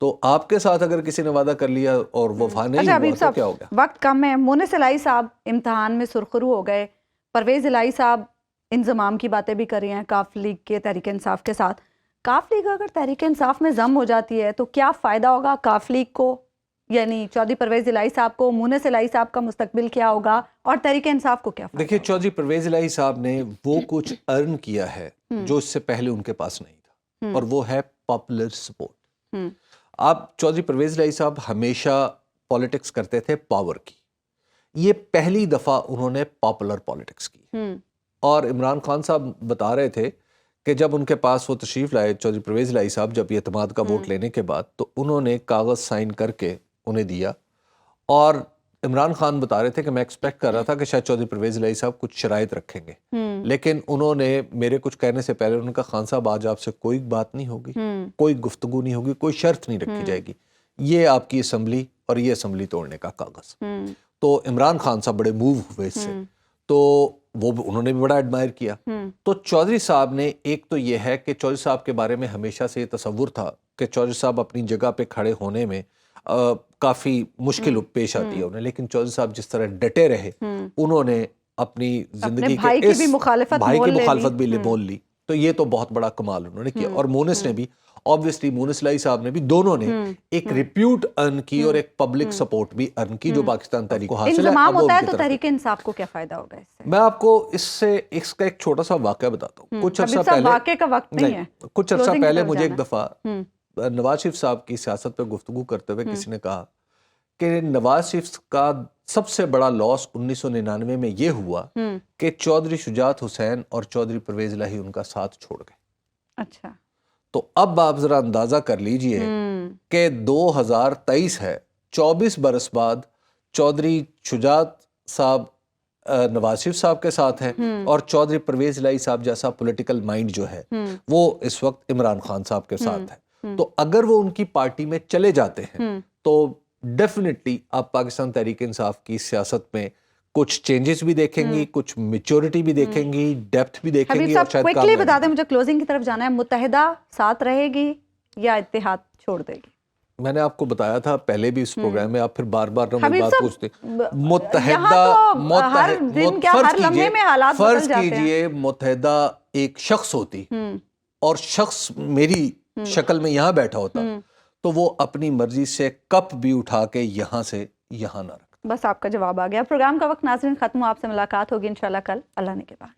تو آپ کے ساتھ اگر کسی نے وعدہ کر لیا اور وفا نہیں ہوا تو کیا ہو گیا؟ وقت کم ہے. مونس الہی صاحب امتحان میں سرخرو ہو گئے. پرویز الہی صاحب انضمام کی باتیں بھی کر رہی ہیں کاف لیگ کے تحریک انصاف کے ساتھ. کاف لیگ اگر تحریک انصاف میں ضم ہو جاتی ہے تو کیا فائدہ ہوگا کاف لیگ کو, یعنی چودھری پرویز الہی صاحب کو؟ مونس الہی صاحب کا مستقبل کیا ہوگا اور تحریک انصاف کو کیا فائدہ؟ دیکھیے چودھری پرویز الہی صاحب نے وہ کچھ ارن کیا ہے جو اس سے پہلے ان کے پاس نہیں تھا, اور وہ ہے پاپولر سپورٹ. آپ چودھری پرویز الہی صاحب ہمیشہ پالیٹکس کرتے تھے پاور کی, یہ پہلی دفعہ انہوں نے پاپولر پالیٹکس کی. اور عمران خان صاحب بتا رہے تھے کہ جب ان کے پاس وہ تشریف لائے چودھری پرویز الہی صاحب, جب یہ اعتماد کا ووٹ لینے کے بعد, تو انہوں نے کاغذ سائن کر کے انہیں دیا. اور عمران خان بتا رہے تھے کہ میں ایکسپیکٹ کر رہا تھا کہ شاید چودھری پرویز الہی صاحب کچھ شرائط رکھیں گے, لیکن انہوں نے میرے کچھ کہنے سے پہلے انہوں نے کہا خان صاحب آج آپ سے کوئی بات نہیں ہوگی, کوئی گفتگو نہیں ہوگی, کوئی شرط نہیں رکھی جائے گی, یہ آپ کی اسمبلی اور یہ اسمبلی توڑنے کا کاغذ. تو عمران خان صاحب بڑے موو ہوئے اس سے, تو وہ انہوں نے بھی بڑا ایڈمائر کیا. تو چودھری صاحب نے, ایک تو یہ ہے کہ چودھری صاحب کے بارے میں ہمیشہ سے یہ تصور تھا کہ چودھری صاحب اپنی جگہ پہ کھڑے ہونے میں کافی مشکل پیش آتی ہے انہیں, لیکن چودھری صاحب جس طرح ڈٹے رہے, انہوں نے اپنی زندگی کے اس بھائی کی مخالفت بھی مول لی. تو یہ تو بہت بڑا کمال انہوں نے کیا. اور مونس نے بھی, obviously مونس الہی صاحب نے بھی, دونوں نے ایک ریپیوٹ ارن کی اور ایک پبلک سپورٹ بھی ارن کی جو پاکستان تحریک کو حاصل ہے. انضمام ہوتا ہے تو تحریک انصاف کو کیا فائدہ ہوگا اس سے؟ میں آپ کو اس کا ایک چھوٹا سا واقعہ بتاتا ہوں. کچھ عرصہ پہلے, واقعے کا وقت نہیں ہے, کچھ عرصہ پہلے مجھے ایک دفعہ نواز شریف صاحب کی سیاست پہ گفتگو کرتے ہوئے کسی نے کہا کہ نواز شریف کا سب سے بڑا لاس 1999 میں یہ ہوا کہ چودھری شجاعت حسین اور چودھری پرویز الہی ان کا ساتھ چھوڑ گئے. اچھا. تو اب آپ ذرا اندازہ کر لیجئے کہ 2023 ہے, 24 برس بعد چودھری شجاعت صاحب نواز شریف صاحب کے ساتھ ہیں, اور چودھری پرویز الہی صاحب جیسا پولیٹیکل مائنڈ جو ہے وہ اس وقت عمران خان صاحب کے ساتھ ہے. تو اگر وہ ان کی پارٹی میں چلے جاتے ہیں تو ڈیفینیٹلی آپ پاکستان تحریک انصاف کی سیاست میں کچھ چینجز بھی دیکھیں گی, کچھ میچورٹی بھی دیکھیں گی, ڈیپتھ بھی دیکھیں گی. اور شاید کوئکلی بتا دیں مجھے, کلوزنگ کی طرف جانا ہے, متحدہ ساتھ رہے گی یا اتحاد چھوڑ دے گی؟ میں نے آپ کو بتایا تھا پہلے بھی اس پروگرام میں, آپ پھر بار بار بات پوچھتے. فرض کیجئے متحدہ ایک شخص ہوتی اور شخص میری شکل میں یہاں بیٹھا ہوتا, تو وہ اپنی مرضی سے کپ بھی اٹھا کے یہاں سے یہاں نہ رکھتا. بس آپ کا جواب آ گیا. پروگرام کا وقت ناظرین ختم ہوا, آپ سے ملاقات ہوگی انشاءاللہ کل اللہ نے کے بعد.